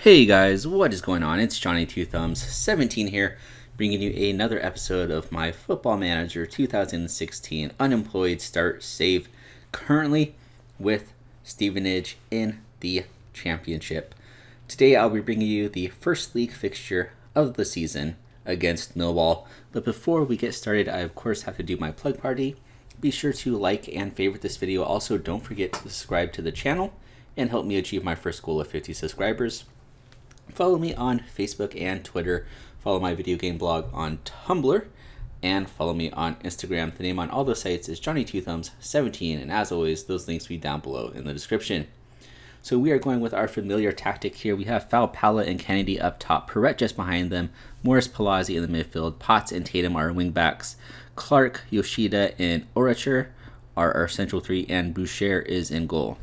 Hey guys, what is going on? It's Johnny Two Thumbs 17 here, bringing you another episode of my Football Manager 2016 Unemployed Start Save, currently with Stevenage in the championship. Today I'll be bringing you the first league fixture of the season against Millwall, but before we get started, I of course have to do my plug party. Be sure to like and favorite this video. Also, don't forget to subscribe to the channel and help me achieve my first goal of 50 subscribers. Follow me on Facebook and Twitter. Follow my video game blog on Tumblr. And follow me on Instagram. The name on all those sites is Johnny Two Thumbs 17. And as always, those links will be down below in the description. So we are going with our familiar tactic here. We have Pala and Kennedy up top. Perret just behind them. Morris, Palazzi in the midfield. Potts and Tatum are wingbacks. Clark, Yoshida, and Orature are our central three. And Boucher is in goal.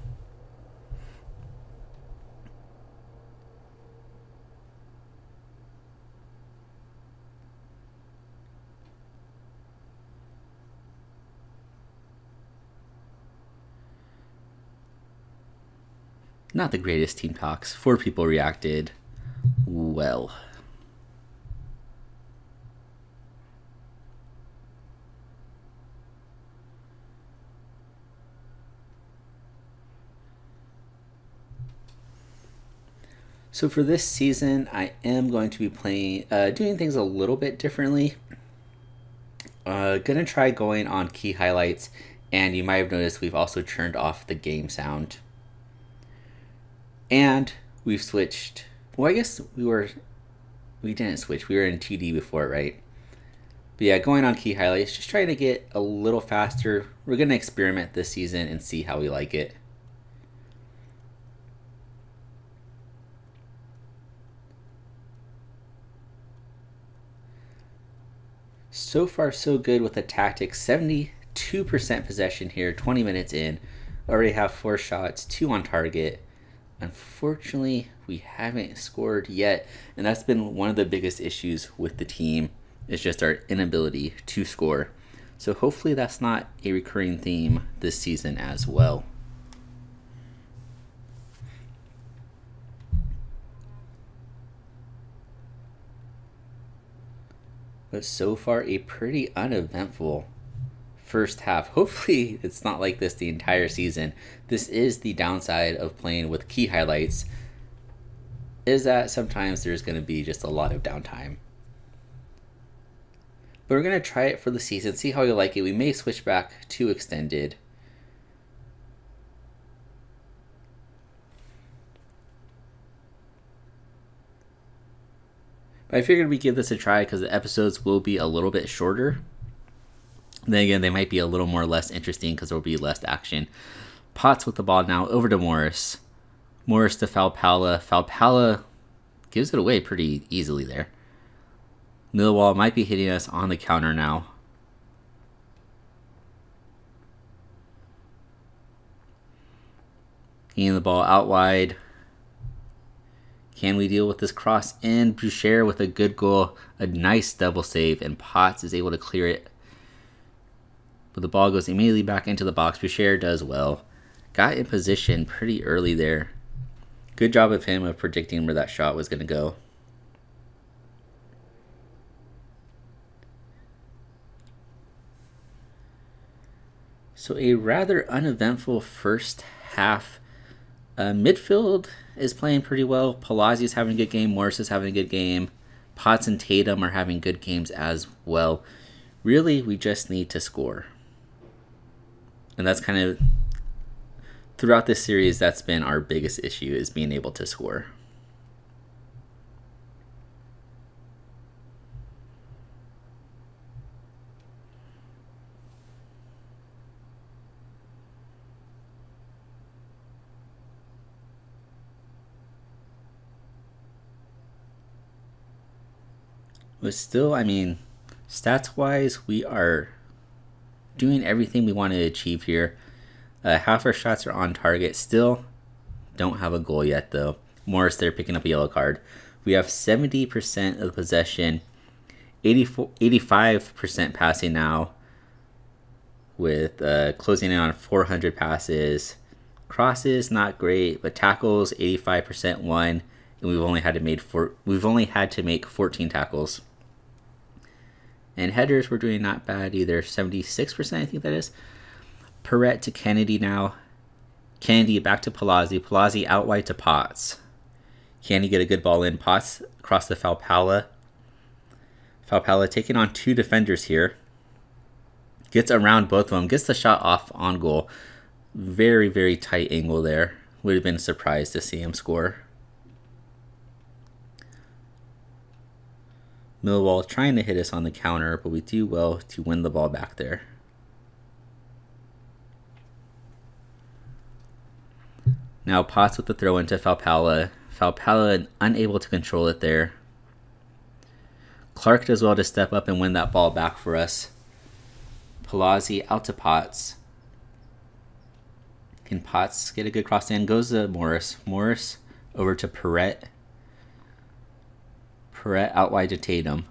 Not the greatest team talks. 4 people reacted well. So for this season, I am going to be playing, doing things a little bit differently. Gonna try going on key highlights, and you might have noticed we've also turned off the game sound. And we've switched. Well, I guess we didn't switch. We were in TD before, right? But yeah, going on key highlights, just trying to get a little faster. We're going to experiment this season and see how we like it. So far, so good with the tactics. 72% possession here, 20 minutes in. Already have 4 shots, 2 on target. Unfortunately, we haven't scored yet, and that's been one of the biggest issues with the team, is just our inability to score. So hopefully that's not a recurring theme this season as well. But so far, a pretty uneventful first half. Hopefully it's not like this the entire season. This is the downside of playing with key highlights, is that sometimes there's going to be just a lot of downtime. But we're going to try it for the season, see how we like it. We may switch back to extended. But I figured we'd give this a try because the episodes will be a little bit shorter. Then again, they might be a little more less interesting because there will be less action. Potts with the ball now, over to Morris. Morris to Pala. Pala gives it away pretty easily there. Millwall might be hitting us on the counter now. Getting the ball out wide. Can we deal with this cross in? Boucher with a good goal. A nice double save, and Potts is able to clear it. But the ball goes immediately back into the box. Boucher does well. Got in position pretty early there. Good job of him of predicting where that shot was going to go. So a rather uneventful first half. Midfield is playing pretty well. Palazzi is having a good game. Morris is having a good game. Potts and Tatum are having good games as well. Really, we just need to score. And that's kind of, throughout this series, that's been our biggest issue, is being able to score. But still, I mean, stats-wise, we are doing everything we want to achieve here. Half our shots are on target. Still don't have a goal yet, though. Morris there picking up a yellow card. We have 70% of the possession, 85% passing now, with closing in on 400 passes. Crosses, not great, but tackles, 85% won. and we've only had to make 14 tackles. And headers, we're doing not bad either. 76%, I think that is. Perrette to Kennedy now. Kennedy back to Palazzi. Palazzi out wide to Potts. Can he get a good ball in? Potts across the Falpala. Falpala taking on two defenders here. Gets around both of them. Gets the shot off on goal. Very, very tight angle there. Would have been surprised to see him score. Millwall trying to hit us on the counter, but we do well to win the ball back there. Now Potts with the throw into Falpala. Falpala unable to control it there. Clark does well to step up and win that ball back for us. Palazzi out to Potts. Can Potts get a good cross in? Goes to Morris. Morris over to Perrette. Perrette out wide to Tatum.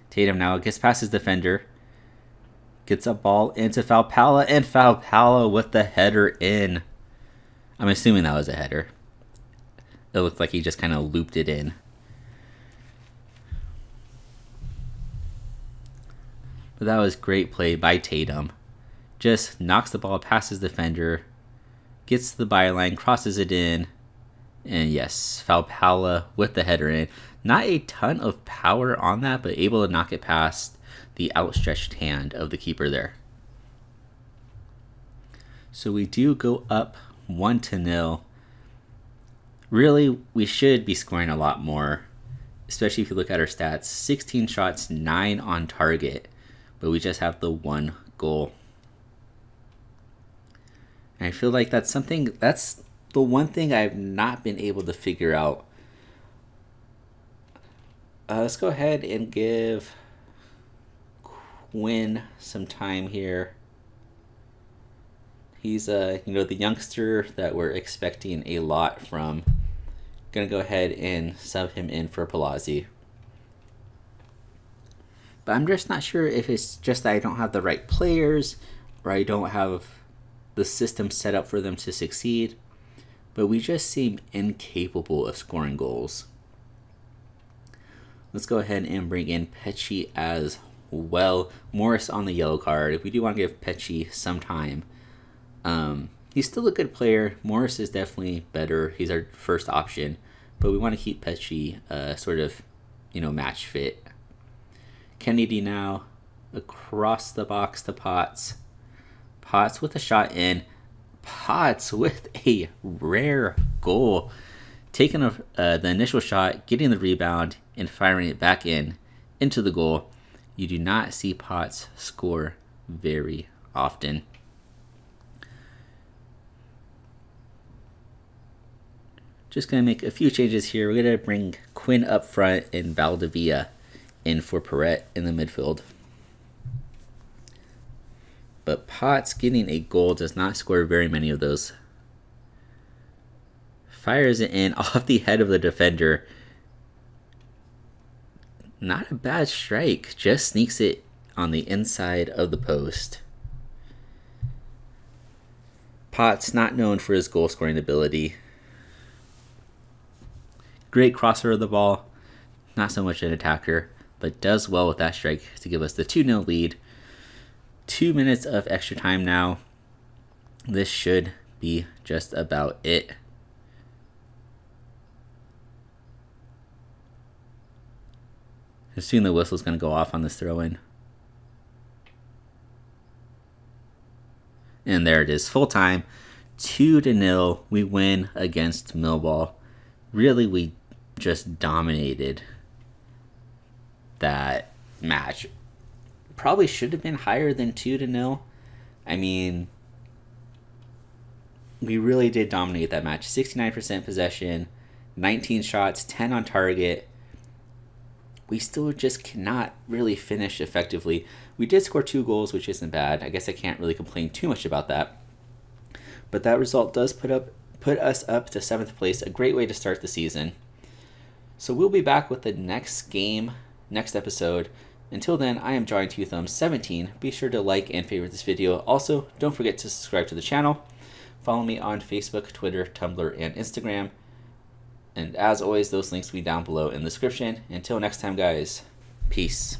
Tatum now gets past his defender. Gets a ball into Falpala, and Falpala with the header in. I'm assuming that was a header. It looked like he just kind of looped it in. But that was great play by Tatum. Just knocks the ball past his defender. Gets to the byline, crosses it in. And yes, Falpala with the header in. Not a ton of power on that, but able to knock it past the outstretched hand of the keeper there. So we do go up 1-0. Really, we should be scoring a lot more, especially if you look at our stats. 16 shots, 9 on target, but we just have the 1 goal. And I feel like that's the one thing I've not been able to figure out. Let's go ahead and give Quinn some time here. He's the youngster that we're expecting a lot from. Gonna go ahead and sub him in for Palazzi. But I'm just not sure if it's just that I don't have the right players, or I don't have the system set up for them to succeed. But we just seem incapable of scoring goals. Let's go ahead and bring in Pecci as well. Morris on the yellow card. We do want to give Pecci some time. He's still a good player. Morris is definitely better. He's our first option. But we want to keep Pecci sort of, match fit. Kennedy now across the box to Potts. Potts with a shot in. Potts with a rare goal. Taking the initial shot, getting the rebound, and firing it back into the goal. You do not see Potts score very often. Just going to make a few changes here. We're going to bring Quinn up front and Valdivia in for Perrette in the midfield. But Potts getting a goal does not score very many of those. Fires it in off the head of the defender. Not a bad strike. Just sneaks it on the inside of the post. Potts not known for his goal scoring ability. Great crosser of the ball. Not so much an attacker, but does well with that strike to give us the 2-0 lead. 2 minutes of extra time now. This should be just about it. Soon the whistle's going to go off on this throw-in. And there it is, full time. 2-0. We win against Millwall. Really, we just dominated that match. Probably should have been higher than 2-0. I mean, we really did dominate that match. 69% possession, 19 shots, 10 on target. We still just cannot really finish effectively. We did score 2 goals, which isn't bad. I guess I can't really complain too much about that. But that result does put us up to 7th place, a great way to start the season. So we'll be back with the next game, next episode. Until then, I am Johnny2Thumbs17. Be sure to like and favorite this video. Also, don't forget to subscribe to the channel. Follow me on Facebook, Twitter, Tumblr, and Instagram. And as always, those links will be down below in the description. Until next time, guys, peace.